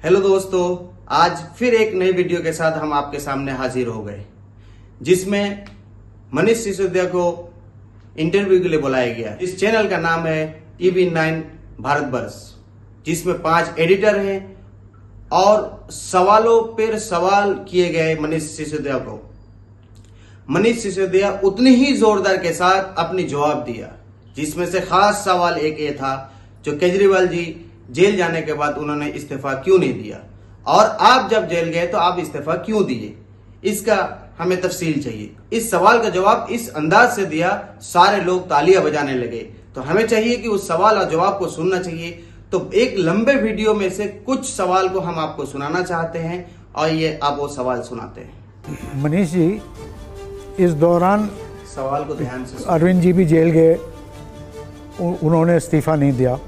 Hello दोस्तों, आज फिर एक नई वीडियो के साथ हम आपके सामने हाजिर हो गए, जिसमें मनीष सिसोदिया को इंटरव्यू के लिए बुलाया गया। इस चैनल का नाम है TV9 भारतवर्ष, जिसमें 5 एडिटर हैं और सवालों पर सवाल किए गए मनीष सिसोदिया को। मनीष सिसोदिया उतनी ही जोरदार के साथ अपनी जवाब दिया, जिसमें से खास सवाल एक ये था जो केजरीवाल जी जेल जाने के बाद उन्होंने इस्तीफा क्यों नहीं दिया, और आप जब जेल गए तो आप इस्तीफा क्यों दिए, इसका हमें तफसील चाहिए। इस सवाल का जवाब इस अंदाज से दिया, सारे लोग तालियां बजाने लगे। तो हमें चाहिए कि उस सवाल और जवाब को सुनना चाहिए। तो एक लंबे वीडियो में से कुछ सवाल को हम आपको सुनाना चाहते हैं, और ये आप वो सवाल सुनाते हैं। मनीष जी, इस दौरान सवाल को ध्यान से अरविंद जी भी जेल गए, उन्होंने इस्तीफा नहीं दिया,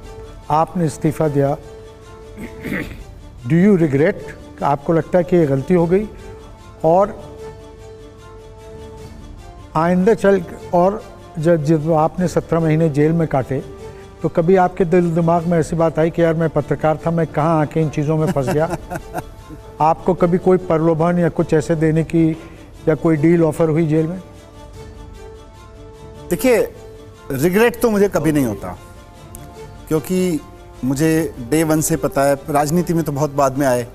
आपने इस्तीफा दिया। Do you regret? आपको लगता है कि ये गलती हो गई? और आइंदा चल, और जब आपने 17 महीने जेल में काटे तो कभी आपके दिल दिमाग में ऐसी बात आई कि यार मैं पत्रकार था, मैं कहाँ आके इन चीज़ों में फंस गया? आपको कभी कोई प्रलोभन या कुछ ऐसे देने की या कोई डील ऑफर हुई जेल में? देखिए, रिग्रेट तो मुझे कभी नहीं होता, क्योंकि मुझे डे 1 से पता है। राजनीति में तो बहुत बाद में आए,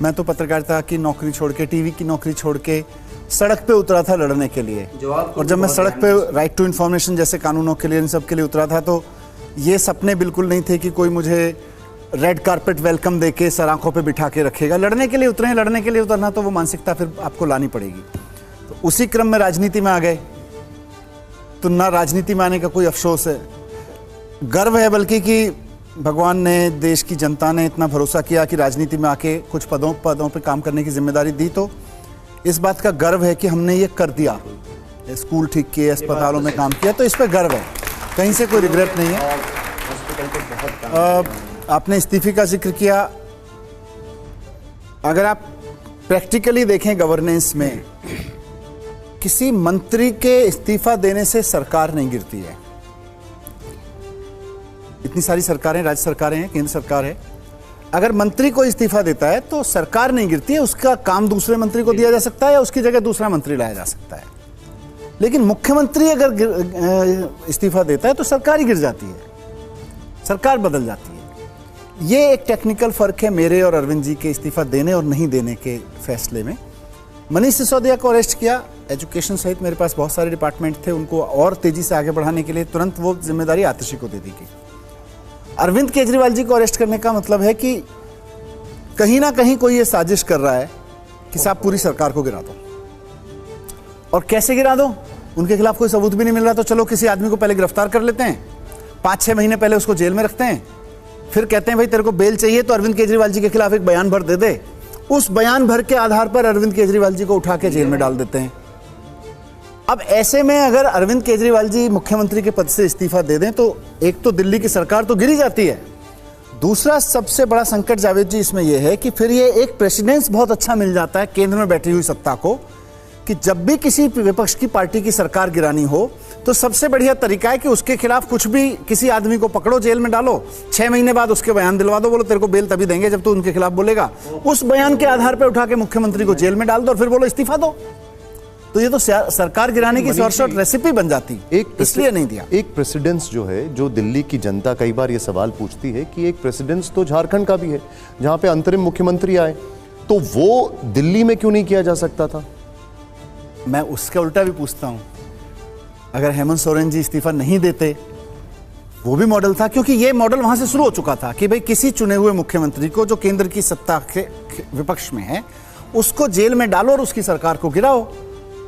मैं तो पत्रकारिता की नौकरी छोड़ के, टीवी की नौकरी छोड़ के सड़क पे उतरा था लड़ने के लिए। और जब मैं सड़क पे राइट टू इन्फॉर्मेशन जैसे कानूनों के लिए, इन सब के लिए उतरा था, तो ये सपने बिल्कुल नहीं थे कि कोई मुझे रेड कारपेट वेलकम दे के सर आंखों पे बिठा के रखेगा। लड़ने के लिए उतरे हैं, लड़ने के लिए उतरना तो वो मानसिकता फिर आपको लानी पड़ेगी। तो उसी क्रम में राजनीति में आ गए, तो ना राजनीति में आने का कोई अफसोस है, गर्व है, बल्कि कि भगवान ने, देश की जनता ने इतना भरोसा किया कि राजनीति में आके कुछ पदों पे काम करने की जिम्मेदारी दी। तो इस बात का गर्व है कि हमने ये कर दिया, स्कूल ठीक किए, अस्पतालों में काम किया, तो इस पर गर्व है, कहीं से कोई रिग्रेट नहीं है। आपने इस्तीफे का जिक्र किया, अगर आप प्रैक्टिकली देखें गवर्नेंस में, किसी मंत्री के इस्तीफा देने से सरकार नहीं गिरती है। इतनी सारी सरकारें, राज्य सरकारें हैं, केंद्र सरकार है, अगर मंत्री को इस्तीफा देता है तो सरकार नहीं गिरती है, उसका काम दूसरे मंत्री को दिया जा सकता है या उसकी जगह दूसरा मंत्री लाया जा सकता है। लेकिन मुख्यमंत्री अगर इस्तीफा देता है तो सरकार ही गिर जाती है, सरकार बदल जाती है। ये एक टेक्निकल फर्क है मेरे और अरविंद जी के इस्तीफा देने और नहीं देने के फैसले में। मनीष सिसोदिया को अरेस्ट किया, एजुकेशन सहित मेरे पास बहुत सारे डिपार्टमेंट थे, उनको और तेजी से आगे बढ़ाने के लिए तुरंत वो जिम्मेदारी आतिशी को दे दी गई। अरविंद केजरीवाल जी को अरेस्ट करने का मतलब है कि कहीं ना कहीं कोई ये साजिश कर रहा है कि साहब पूरी सरकार को गिरा दो। और कैसे गिरा दो? उनके खिलाफ कोई सबूत भी नहीं मिल रहा, तो चलो किसी आदमी को पहले गिरफ्तार कर लेते हैं, 5-6 महीने पहले उसको जेल में रखते हैं, फिर कहते हैं भाई तेरे को बेल चाहिए तो अरविंद केजरीवाल जी के खिलाफ एक बयान भर दे दे, उस बयान भर के आधार पर अरविंद केजरीवाल जी को उठा के जेल में डाल देते हैं। अब ऐसे में अगर अरविंद केजरीवाल जी मुख्यमंत्री के पद से इस्तीफा दे दें तो एक तो दिल्ली की सरकार तो गिरी जाती है, दूसरा सबसे बड़ा संकट जावेद जी इसमें यह है कि फिर ये एक प्रेसिडेंस बहुत अच्छा मिल जाता है केंद्र में बैठी हुई सत्ता को, कि जब भी किसी विपक्ष की पार्टी की सरकार गिरानी हो तो सबसे बढ़िया तरीका है कि उसके खिलाफ कुछ भी, किसी आदमी को पकड़ो, जेल में डालो, 6 महीने बाद उसके बयान दिलवा दो, बोलो तेरे को बेल तभी देंगे जब तू उनके खिलाफ बोलेगा, उस बयान के आधार पर उठा के मुख्यमंत्री को जेल में डाल दो और फिर बोलो इस्तीफा दो। तो ये तो सरकार गिराने की शॉर्ट रेसिपी बन जाती, इसलिए नहीं दिया। एक प्रेसिडेंस जो है, जो दिल्ली की जनता कई बार ये सवाल पूछती है कि एक प्रेसिडेंस तो झारखंड का भी है जहां पे अंतरिम मुख्यमंत्री आए, तो वो दिल्ली में क्यों नहीं किया जा सकता था? मैं उसका उल्टा भी पूछता हूं, अगर हेमंत सोरेन जी इस्तीफा नहीं देते, वो भी मॉडल था, क्योंकि ये मॉडल वहां से शुरू हो चुका था कि भाई किसी चुने हुए मुख्यमंत्री को जो केंद्र की सत्ता के विपक्ष में है उसको जेल में डालो और उसकी सरकार को गिराओ,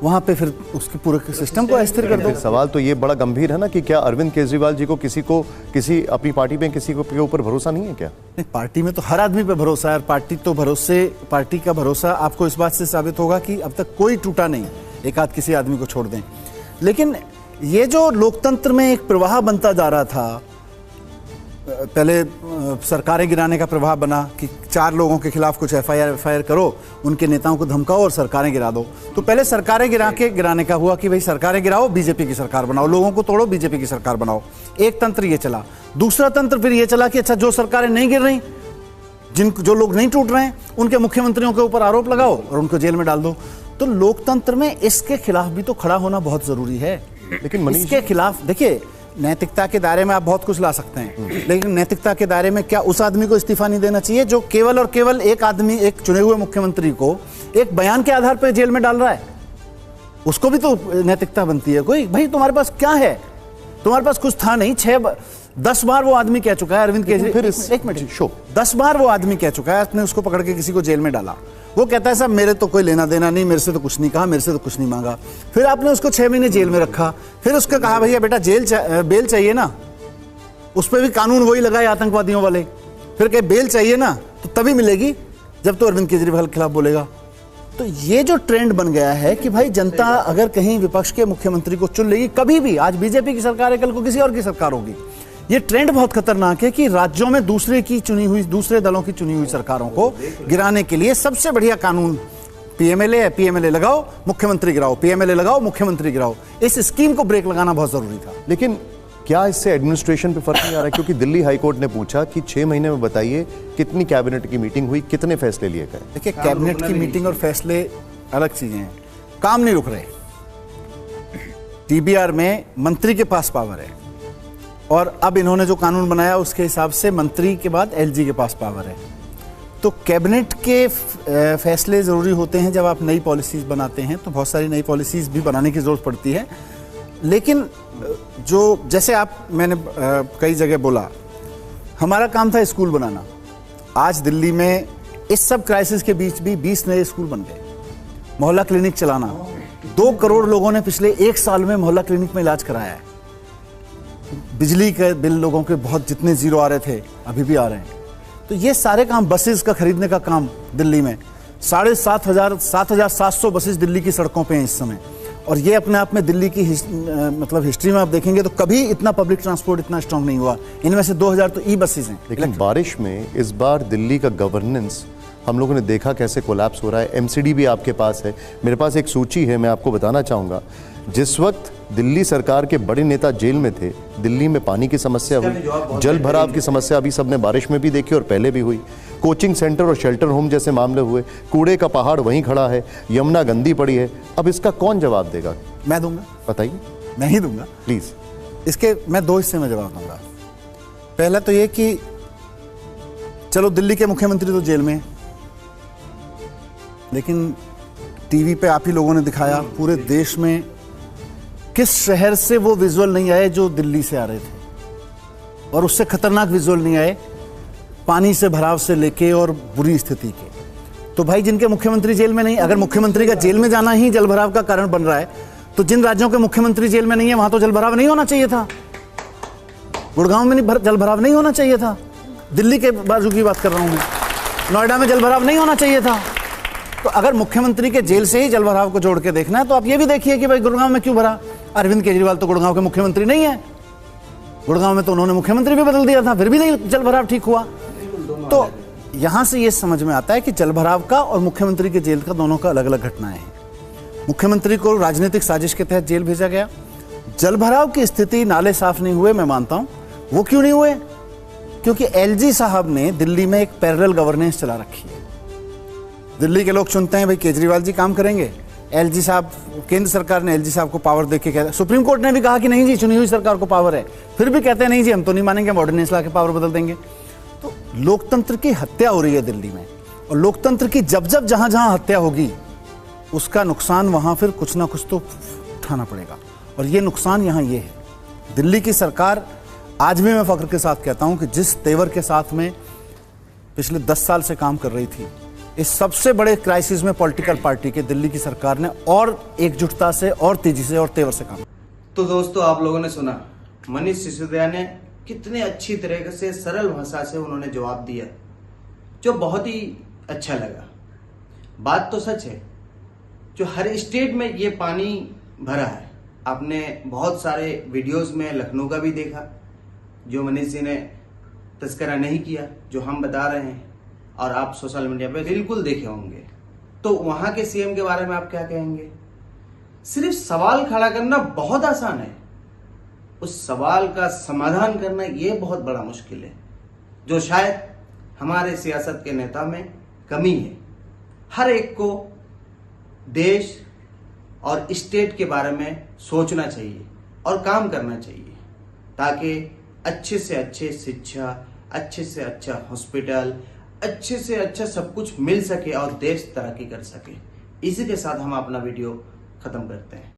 वहां पे फिर उसके पूरे सिस्टम को अस्थिर कर दो। सवाल तो ये बड़ा गंभीर है ना कि क्या अरविंद केजरीवाल जी को किसी अपनी पार्टी में किसी को के ऊपर भरोसा नहीं है क्या? नहीं, पार्टी में तो हर आदमी पे भरोसा है, पार्टी का भरोसा आपको इस बात से साबित होगा कि अब तक कोई टूटा नहीं, एक आध किसी आदमी को छोड़ दें। लेकिन ये जो लोकतंत्र में एक प्रवाह बनता जा रहा था, पहले सरकारें गिराने का प्रभाव बना कि 4 लोगों के खिलाफ कुछ एफआईआर करो, उनके नेताओं को धमकाओ और सरकारें गिरा दो। तो पहले सरकारें गिराने का हुआ कि भाई सरकारें गिराओ, बीजेपी की सरकार बनाओ, लोगों को तोड़ो, बीजेपी की सरकार बनाओ। एक तंत्र ये चला। दूसरा तंत्र फिर ये चला कि अच्छा जो सरकारें नहीं गिर रही, जो लोग नहीं टूट रहे हैं उनके मुख्यमंत्रियों के ऊपर आरोप लगाओ और उनको जेल में डाल दो। तो लोकतंत्र में इसके खिलाफ भी तो खड़ा होना बहुत जरूरी है। लेकिन इसके खिलाफ देखिए, नैतिकता के दायरे में आप बहुत कुछ ला सकते हैं, लेकिन नैतिकता के दायरे में क्या उस आदमी को इस्तीफा नहीं देना चाहिए जो केवल और केवल एक आदमी, एक चुने हुए मुख्यमंत्री को एक बयान के आधार पर जेल में डाल रहा है? उसको भी तो नैतिकता बनती है कोई। भाई तुम्हारे पास क्या है? तुम्हारे पास कुछ था नहीं। 10 बार वो आदमी कह चुका है, अरविंद केजरीवाल, एक मिनट, 10 बार वो आदमी कह चुका है, आपने उसको पकड़ के किसी को जेल में डाला, वो कहता है साहब मेरे तो कोई लेना देना नहीं, मेरे से तो कुछ नहीं कहा, मेरे से तो कुछ नहीं मांगा। फिर आपने उसको 6 महीने जेल में रखा, फिर उसको कहा भैया बेटा बेल चाहिए ना, उस पर भी कानून वही लगाए आतंकवादियों वाले। फिर कहे बेल चाहिए ना तो तभी मिलेगी जब तो अरविंद केजरीवाल के खिलाफ बोलेगा। तो ये जो ट्रेंड बन गया है कि भाई जनता अगर कहीं विपक्ष के मुख्यमंत्री को चुन लेगी कभी भी, आज बीजेपी की सरकार है, कल को किसी और की सरकार होगी, ये ट्रेंड बहुत खतरनाक है कि राज्यों में दूसरे दलों की चुनी हुई सरकारों को गिराने के लिए सबसे बढ़िया कानून पीएमएलए है, पीएमएलए लगाओ मुख्यमंत्री गिराओ, पीएमएलए लगाओ मुख्यमंत्री गिराओ। इस स्कीम को ब्रेक लगाना बहुत जरूरी था। लेकिन क्या इससे एडमिनिस्ट्रेशन पे फर्क नहीं आ रहा? क्योंकि दिल्ली हाईकोर्ट ने पूछा कि 6 महीने में बताइए कितनी कैबिनेट की मीटिंग हुई, कितने फैसले लिए गए। देखिए, कैबिनेट की मीटिंग और फैसले अलग चीजें हैं, काम नहीं रुक रहे। टीबीआर में मंत्री के पास पावर है और अब इन्होंने जो कानून बनाया उसके हिसाब से मंत्री के बाद एलजी के पास पावर है। तो कैबिनेट के फैसले ज़रूरी होते हैं जब आप नई पॉलिसीज़ बनाते हैं, तो बहुत सारी नई पॉलिसीज़ भी बनाने की ज़रूरत पड़ती है। लेकिन जो जैसे मैंने कई जगह बोला, हमारा काम था स्कूल बनाना। आज दिल्ली में इस सब क्राइसिस के बीच भी 20 नए स्कूल बन गए। मोहल्ला क्लिनिक चलाना, 2 करोड़ लोगों ने पिछले 1 साल में मोहल्ला क्लिनिक में इलाज कराया है। बिजली के बिल लोगों के बहुत जितने जीरो आ रहे थे अभी भी आ रहे हैं। तो ये सारे काम, बसेस का खरीदने का काम दिल्ली में 7,700 बसेस दिल्ली की सड़कों पे हैं इस समय। और ये अपने आप में दिल्ली की मतलब हिस्ट्री में आप देखेंगे तो कभी इतना पब्लिक ट्रांसपोर्ट इतना स्ट्रांग नहीं हुआ। इनमें से 2,000 तो ई बसेस हैं। लेकिन बारिश में इस बार दिल्ली का गवर्नेंस हम लोगों ने देखा कैसे कोलैप्स हो रहा है। एमसीडी भी आपके पास है, मेरे पास एक सूची है, मैं आपको बताना चाहूँगा। जिस वक्त दिल्ली सरकार के बड़े नेता जेल में थे, दिल्ली में पानी की समस्या हुई, जल भराव की समस्या अभी सबने बारिश में भी देखी और पहले भी हुई, कोचिंग सेंटर और शेल्टर होम जैसे मामले हुए, कूड़े का पहाड़ वहीं खड़ा है, यमुना गंदी पड़ी है। अब इसका कौन जवाब देगा? मैं दूंगा। बताइए। मैं ही दूंगा प्लीज। इसके मैं 2 हिस्से में जवाब दूंगा। पहला तो ये कि चलो दिल्ली के मुख्यमंत्री तो जेल में हैं, लेकिन टीवी पे आप ही लोगों ने दिखाया पूरे देश में किस शहर से वो विजुअल नहीं आए जो दिल्ली से आ रहे थे, और उससे खतरनाक विजुअल नहीं आए पानी से भराव से लेके और बुरी स्थिति के। तो भाई जिनके मुख्यमंत्री जेल में नहीं, अगर मुख्यमंत्री का जेल में जाना ही जलभराव का कारण बन रहा है, तो जिन राज्यों के मुख्यमंत्री जेल में नहीं है वहां तो जलभराव नहीं होना चाहिए था। गुड़गांव में जलभराव नहीं होना चाहिए था। दिल्ली के बाजू की बात कर रहा हूं मैं, नोएडा में जलभराव नहीं होना चाहिए था। तो अगर मुख्यमंत्री के जेल से ही जलभराव को जोड़ के देखना है तो आप ये भी देखिए कि भाई गुड़गांव में क्यों भरा। अरविंद केजरीवाल तो गुड़गांव के मुख्यमंत्री नहीं है, गुड़गांव में तो उन्होंने मुख्यमंत्री भी बदल दिया था, फिर भी नहीं जलभराव ठीक हुआ। तो यहां से ये समझ में आता है कि जलभराव का और मुख्यमंत्री के जेल का दोनों का अलग अलग घटनाएं हैं। मुख्यमंत्री को राजनीतिक साजिश के तहत जेल भेजा गया। जलभराव की स्थिति, नाले साफ नहीं हुए, मैं मानता हूं। वो क्यों नहीं हुए? क्योंकि एलजी साहब ने दिल्ली में एक पैरेलल गवर्नेंस चला रखी है। दिल्ली के लोग चुनते हैं भाई केजरीवाल जी काम करेंगे, एलजी साहब, केंद्र सरकार ने एलजी साहब को पावर देके कहता, सुप्रीम कोर्ट ने भी कहा कि नहीं जी चुनी हुई सरकार को पावर है, फिर भी कहते हैं नहीं जी हम तो नहीं मानेंगे, हम ऑर्डिनेंस ला के पावर बदल देंगे। तो लोकतंत्र की हत्या हो रही है दिल्ली में, और लोकतंत्र की जब जहां जहां हत्या होगी उसका नुकसान वहां फिर कुछ ना कुछ तो उठाना पड़ेगा। और ये नुकसान यहां ये है, दिल्ली की सरकार, आज भी मैं फख्र के साथ कहता हूं कि जिस तेवर के साथ में पिछले 10 साल से काम कर रही थी, इस सबसे बड़े क्राइसिस में पॉलिटिकल पार्टी के दिल्ली की सरकार ने और एकजुटता से और तेजी से और तेवर से काम। तो दोस्तों, आप लोगों ने सुना मनीष सिसोदिया ने कितने अच्छी तरीके से सरल भाषा से उन्होंने जवाब दिया, जो बहुत ही अच्छा लगा। बात तो सच है, जो हर स्टेट में ये पानी भरा है। आपने बहुत सारे वीडियोस में लखनऊ का भी देखा, जो मनीष जी ने तस्करा नहीं किया, जो हम बता रहे हैं, और आप सोशल मीडिया पे बिल्कुल देखे होंगे। तो वहां के सीएम के बारे में आप क्या कहेंगे? सिर्फ सवाल खड़ा करना बहुत आसान है, उस सवाल का समाधान करना ये बहुत बड़ा मुश्किल है, जो शायद हमारे सियासत के नेता में कमी है। हर एक को देश और स्टेट के बारे में सोचना चाहिए और काम करना चाहिए, ताकि अच्छे से अच्छे शिक्षा, अच्छे से अच्छा हॉस्पिटल, अच्छे से अच्छा सब कुछ मिल सके और देश तरक्की कर सके। इसी के साथ हम अपना वीडियो खत्म करते हैं।